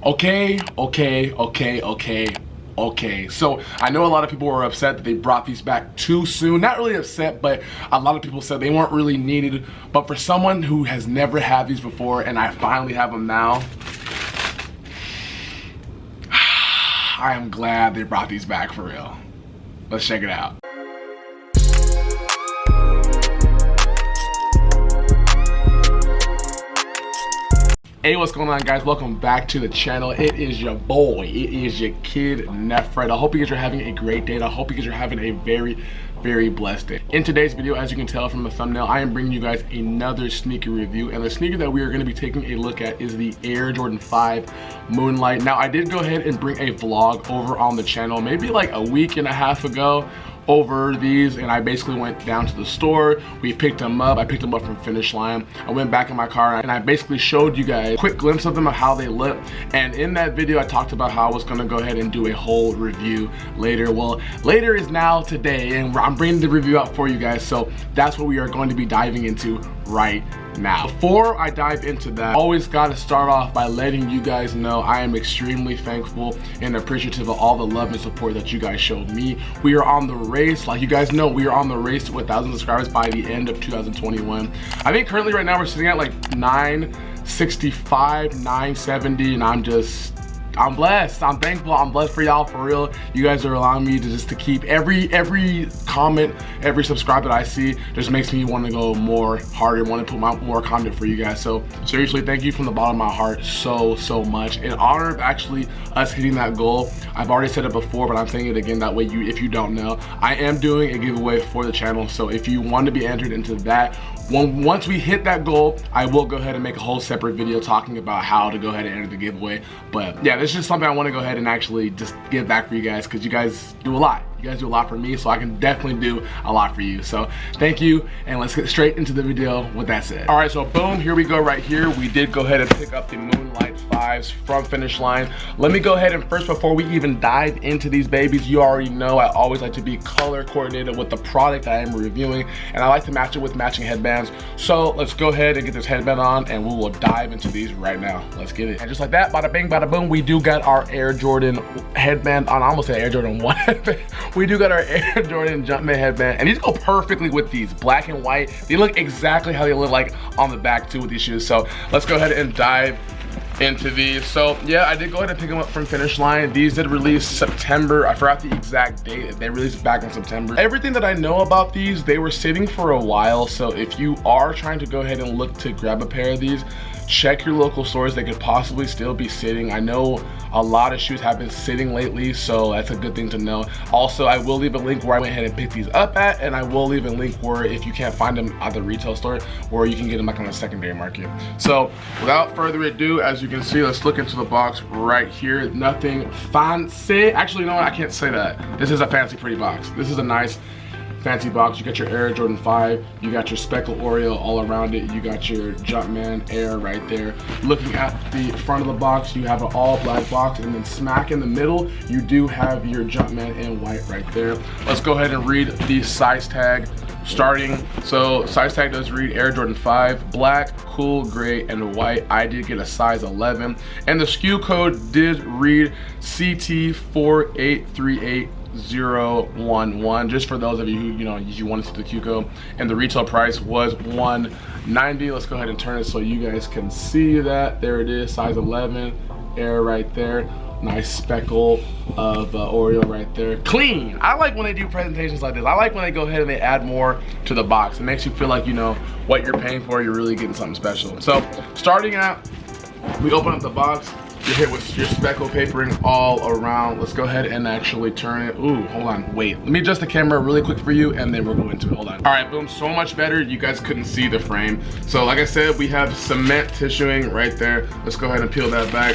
Okay. So I know a lot of people were upset that they brought these back too soon. Not really upset, but a lot of people said they weren't really needed. But for someone who has never had these before, and I finally have them now, I am glad they brought these back for real. Let's check it out. Hey, what's going on, guys? Welcome back to the channel. It is your boy, it is your kid Nefred. I hope you guys are having a great day, and I hope you guys are having a very blessed day. In today's video, as you can tell from the thumbnail, I am bringing you guys another sneaker review, and the sneaker that we are going to be taking a look at is the Air Jordan 5 Moonlight. Now, I did go ahead and bring a vlog over on the channel maybe like a week and a half ago over these, and I basically went down to the store. We picked them up. I picked them up from Finish Line. I went back in my car and I basically showed you guys a quick glimpse of them, of how they look. And in that video, I talked about how I was gonna go ahead and do a whole review later. Well, later is now today, and I'm bringing the review out for you guys. So that's what we are going to be diving into right now. Before I dive into that, I always gotta start off by letting you guys know I am extremely thankful and appreciative of all the love and support that you guys showed me. We are on the race, like you guys know, we are on the race to 1,000 subscribers by the end of 2021. I think currently right now we're sitting at like 965, 970, and I'm blessed. I'm thankful. I'm blessed for y'all, for real. You guys are allowing me to keep every comment, every subscribe that I see just makes me want to go more harder, want to put more content for you guys. So seriously, thank you from the bottom of my heart so much. In honor of actually us hitting that goal, I've already said it before, but I'm saying it again, that way if you don't know, I am doing a giveaway for the channel. So if you want to be entered into that, once we hit that goal, I will go ahead and make a whole separate video talking about how to go ahead and enter the giveaway. But yeah, this is just something I want to go ahead and actually just give back for you guys, because you guys do a lot. You guys do a lot for me, so I can definitely do a lot for you. So thank you, and let's get straight into the video with that said. All right, so boom, here we go right here. We did go ahead and pick up the Moonlight 5s from Finish Line. Let me go ahead and first, before we even dive into these babies, you already know I always like to be color coordinated with the product I am reviewing, and I like to match it with matching headbands. So let's go ahead and get this headband on, and we will dive into these right now. Let's get it. And just like that, bada bing, bada boom, we do got our Air Jordan headband on. I almost said Air Jordan 1 headband. We do got our Air Jordan Jumpman headband, and these go perfectly with these, black and white. They look exactly how they look like on the back too with these shoes. So let's go ahead and dive into these. So yeah, I did go ahead and pick them up from Finish Line. These did release September. I forgot the exact date. They released back in September. Everything that I know about these, they were sitting for a while. So if you are trying to go ahead and look to grab a pair of these, check your local stores. They could possibly still be sitting. I know a lot of shoes have been sitting lately, so that's a good thing to know. Also, I will leave a link where I went ahead and picked these up at, and I will leave a link where if you can't find them at the retail store, or you can get them like on the secondary market. So without further ado, as you can see, let's look into the box right here. Nothing fancy. Actually, no, I can't say that. This is a fancy, pretty box. This is a nice fancy box. You got your Air Jordan 5, you got your Speckle Oreo all around it, you got your Jumpman Air right there. Looking at the front of the box, you have an all black box, and then smack in the middle, you do have your Jumpman in white right there. Let's go ahead and read the size tag starting. So size tag does read Air Jordan 5, black, cool, gray, and white. I did get a size 11, and the SKU code did read CT4838011, just for those of you who you want to see the Q code. And the retail price was $190. Let's go ahead and turn it so you guys can see that. There it is, size 11, Air right there. Nice speckle of Oreo right there. Clean. I like when they do presentations like this. I like when they go ahead and they add more to the box. It makes you feel like you know what you're paying for. You're really getting something special. So starting out, we open up the box. You're hit with your speckle papering all around. Let's go ahead and actually turn it. Ooh, hold on, wait. Let me adjust the camera really quick for you, and then we'll go into it. Hold on. All right, boom, so much better. You guys couldn't see the frame. So like I said, we have cement tissuing right there. Let's go ahead and peel that back.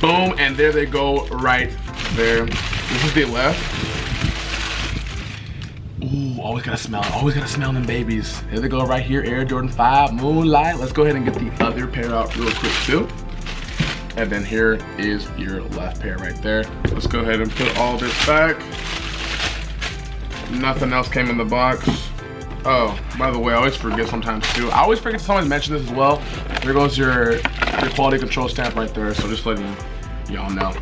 Boom, and there they go right there. This is the left. Ooh, always gotta smell it. Always gotta smell them babies. There they go right here, Air Jordan 5 Moonlight. Let's go ahead and get the other pair out real quick too. And then here is your left pair right there. Let's go ahead and put all this back. Nothing else came in the box. Oh, by the way, I always forget sometimes too. I always forget to mention this as well. There goes your quality control stamp right there. So just letting y'all know.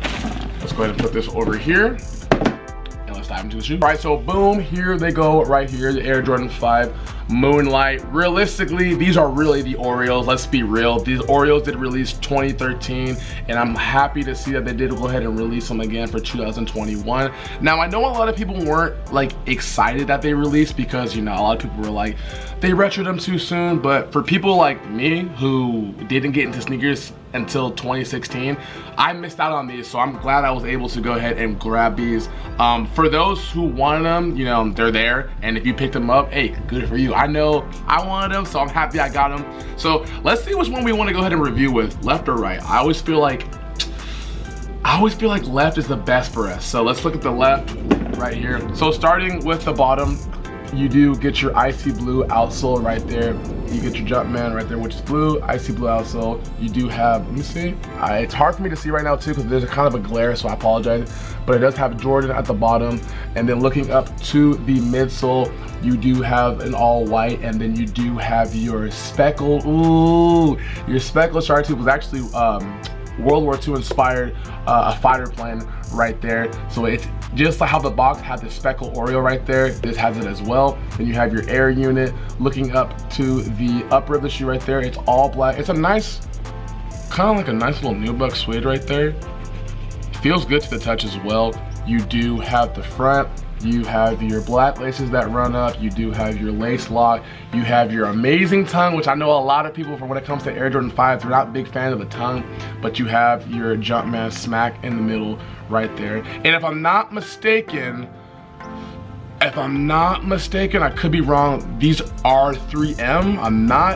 Let's go ahead and put this over here. And let's dive into the shoe. All right, so boom, here they go right here, the Air Jordan 5 Moonlight. Realistically, these are really the Oreos. Let's be real. These Oreos did release 2013, and I'm happy to see that they did go ahead and release them again for 2021. Now, I know a lot of people weren't like excited that they released because, you know, a lot of people were like, they retroed them too soon. But for people like me who didn't get into sneakers until 2016, I missed out on these, so I'm glad I was able to go ahead and grab these. For those who wanted them, you know, they're there, and if you picked them up, hey, good for you. I know I wanted them, so I'm happy I got them. So let's see which one we want to go ahead and review with, left or right. I always feel like left is the best for us. So let's look at the left right here. So starting with the bottom, you do get your icy blue outsole right there. You get your Jumpman right there, which is blue, icy blue outsole. You do have, let me see. It's hard for me to see right now too because there's a kind of a glare, so I apologize. But it does have Jordan at the bottom. And then looking up to the midsole, you do have an all white, and then you do have your speckle. Ooh, your speckle Chartier was actually World War II inspired a fighter plane right there. So it's just like how the box had the speckle Oreo right there, this has it as well. Then you have your Air unit. Looking up to the upper of the shoe right there, it's all black. It's a nice, kind of like a nice little nubuck suede right there. Feels good to the touch as well. You do have the front. You have your black laces that run up. You do have your lace lock. You have your amazing tongue, which I know a lot of people, when it comes to Air Jordan 5s, they're not big fans of the tongue, but you have your Jumpman smack in the middle right there. And if I'm not mistaken, I could be wrong, these are 3M.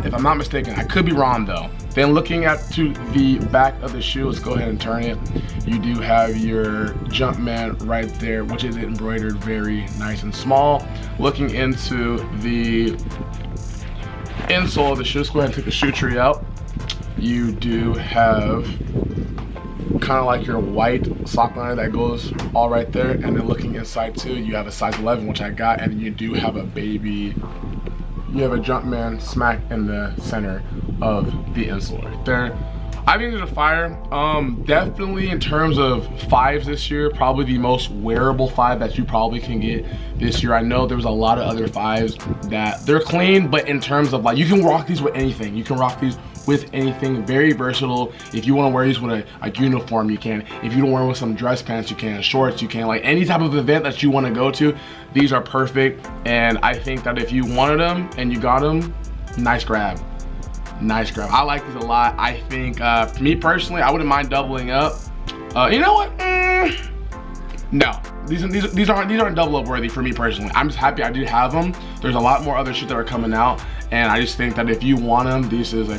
If I'm not mistaken, I could be wrong though. Then looking at to the back of the shoe, let's go ahead and turn it. You do have your Jumpman right there, which is embroidered very nice and small. Looking into the insole of the shoe, let's go ahead and take the shoe tree out. You do have kind of like your white sock liner that goes all right there, and then looking inside too, you have a size 11, which I got, and you do have a baby, you have a Jumpman smack in the center of the insole right there. I think it's a fire. Definitely in terms of 5s this year, probably the most wearable 5 that you probably can get this year. I know there was a lot of other 5s that they're clean, but in terms of like, you can rock these with anything. You can rock these with anything, very versatile. If you want to wear these with a uniform, you can. If you don't wear them with some dress pants, you can. Shorts, you can. Like any type of event that you want to go to, these are perfect. And I think that if you wanted them and you got them, nice grab. Nice grab. I like these a lot. I think for me personally, I wouldn't mind doubling up. You know what? No, these aren't double up worthy for me personally. I'm just happy I do have them. There's a lot more other shit that are coming out, and I just think that if you want them, this is a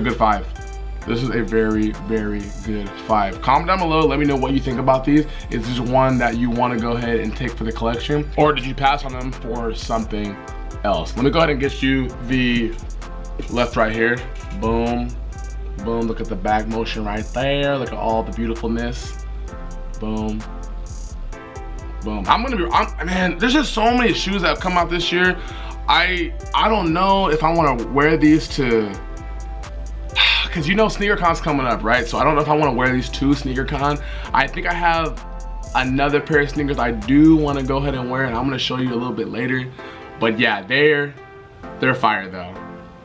good 5. This is a very, very good 5. Comment down below, let me know what you think about these. Is this one that you want to go ahead and take for the collection, or did you pass on them for something else? Let me go ahead and get you the left right here. Boom, boom. Look at the back motion right there. Look at all the beautifulness. Boom, boom. Man, there's just so many shoes that have come out this year. I don't know if I want to wear these to, because you know SneakerCon's coming up, right? So I don't know if I want to wear these to SneakerCon. I think I have another pair of sneakers I do want to go ahead and wear, and I'm going to show you a little bit later. But yeah, they're fire though.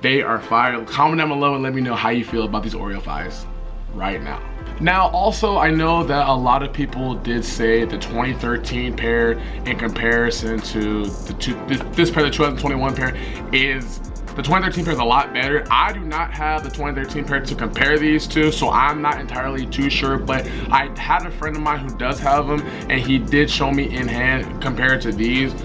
They are fire. Comment down below and let me know how you feel about these Oreo 5s right now. Now, also, I know that a lot of people did say the 2013 pair in comparison to this pair, the 2021 pair, is the 2013 pair is a lot better. I do not have the 2013 pair to compare these to, so I'm not entirely too sure, but I had a friend of mine who does have them, and he did show me in hand compared to these.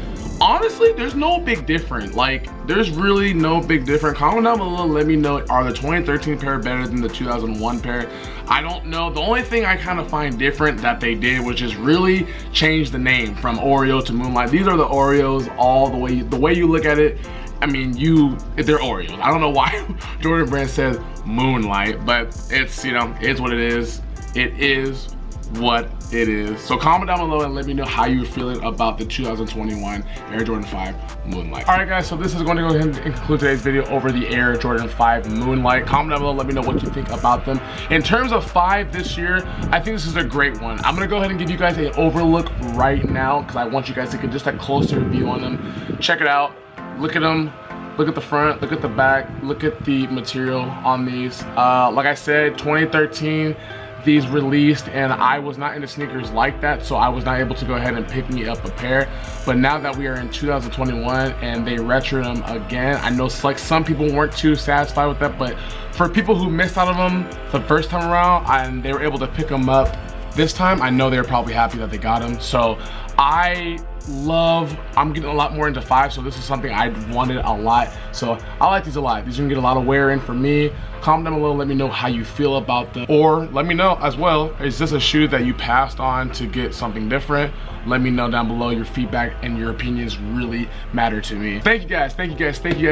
Honestly, there's no big difference. Like, there's really no big difference. Comment down below, let me know, are the 2013 pair better than the 2001 pair? I don't know. The only thing I kind of find different that they did was just really change the name from Oreo to Moonlight. These are the Oreos all the way you look at it. I mean, they're Oreos. I don't know why Jordan Brand says Moonlight, but it's, you know, it's what it is. It is what it is. So comment down below and let me know how you're feeling about the 2021 Air Jordan 5 Moonlight. All right guys, so this is going to go ahead and conclude today's video over the Air Jordan 5 Moonlight. Comment down below, let me know what you think about them. In terms of 5 this year, I think this is a great one. I'm gonna go ahead and give you guys an overlook right now because I want you guys to get just a closer view on them. Check it out, look at them. Look at the front, look at the back, look at the material on these. Like I said, 2013, these released and I was not into sneakers like that, so I was not able to go ahead and pick me up a pair. But now that we are in 2021 and they retro them again, I know like some people weren't too satisfied with that, but for people who missed out on them the first time around and they were able to pick them up this time, I know they're probably happy that they got them. So I'm getting a lot more into 5, so this is something I wanted a lot. So I like these a lot. These are gonna get a lot of wear in for me. Comment down below, let me know how you feel about them. Or let me know as well, is this a shoe that you passed on to get something different? Let me know down below. Your feedback and your opinions really matter to me. Thank you guys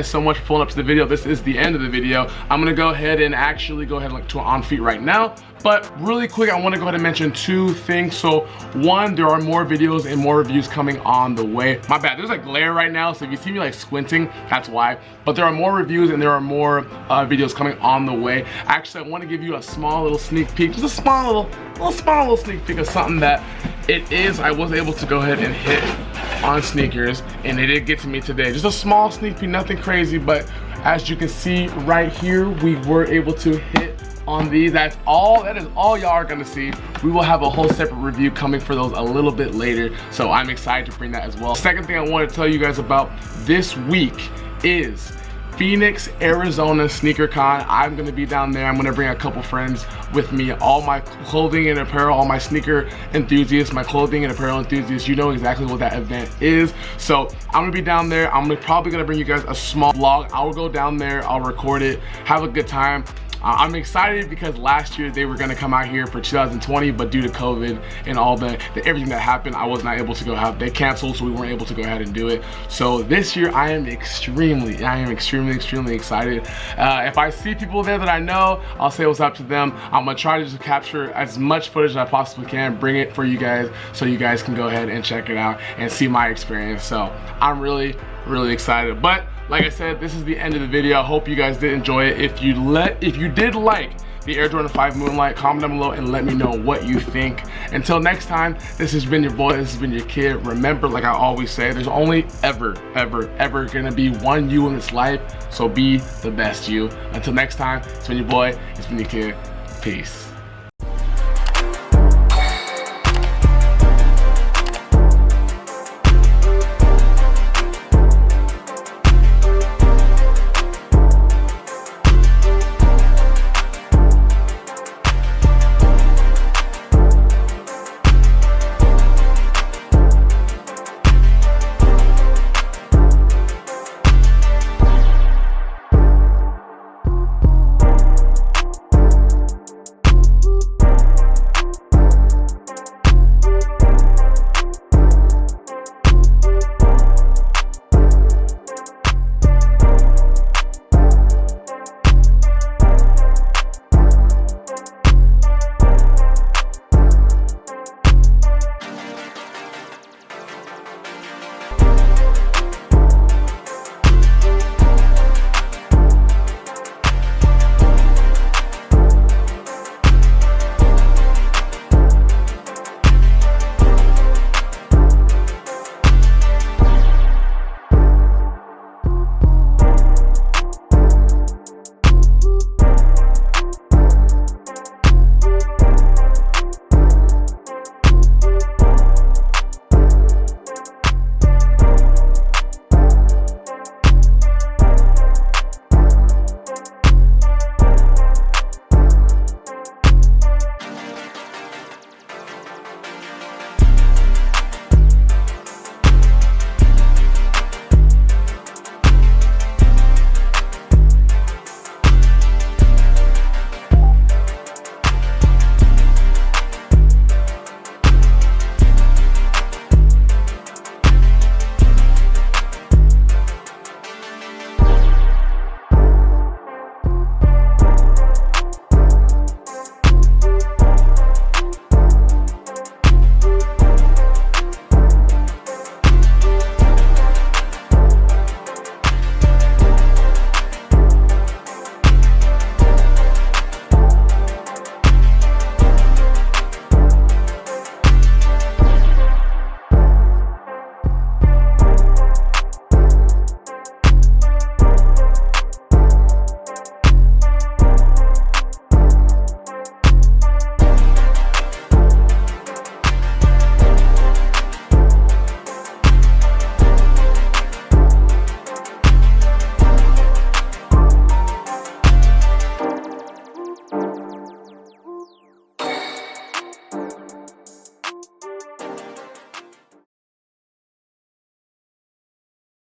so much for pulling up to the video. This is the end of the video. I'm gonna go ahead and actually go ahead and look to on feet right now. But really quick, I want to go ahead and mention 2 things. So one, there are more videos and more reviews coming on the way. My bad, there's a glare right now, so if you see me like squinting, that's why. But there are more reviews and there are more videos coming on the way. Actually, I want to give you a small little sneak peek, just a small little sneak peek of something that it is. I was able to go ahead and hit on sneakers, and it did get to me today. Just a small sneak peek, nothing crazy, but as you can see right here, we were able to hit on these. That is all y'all are gonna see. We will have a whole separate review coming for those a little bit later, so I'm excited to bring that as well. Second thing I want to tell you guys about this week is Phoenix, Arizona Sneaker Con. I'm gonna be down there. I'm gonna bring a couple friends with me. All my clothing and apparel, all my sneaker enthusiasts, my clothing and apparel enthusiasts, you know exactly what that event is. So I'm gonna be down there. I'm probably gonna bring you guys a small vlog. I will go down there, I'll record it, have a good time. I'm excited because last year they were gonna come out here for 2020, but due to COVID and all the everything that happened, I was not able to go they canceled, so we weren't able to go ahead and do it. So this year I am extremely excited. If I see people there that I know, I'll say what's up to them. I'm gonna try to just capture as much footage as I possibly can, bring it for you guys so you guys can go ahead and check it out and see my experience. So I'm really excited. But like I said, this is the end of the video. I hope you guys did enjoy it. If you did like the Air Jordan 5 Moonlight, comment down below and let me know what you think. Until next time, this has been your boy, this has been your kid. Remember, like I always say, there's only ever gonna be one you in this life, so be the best you. Until next time, it's been your boy, it's been your kid. Peace.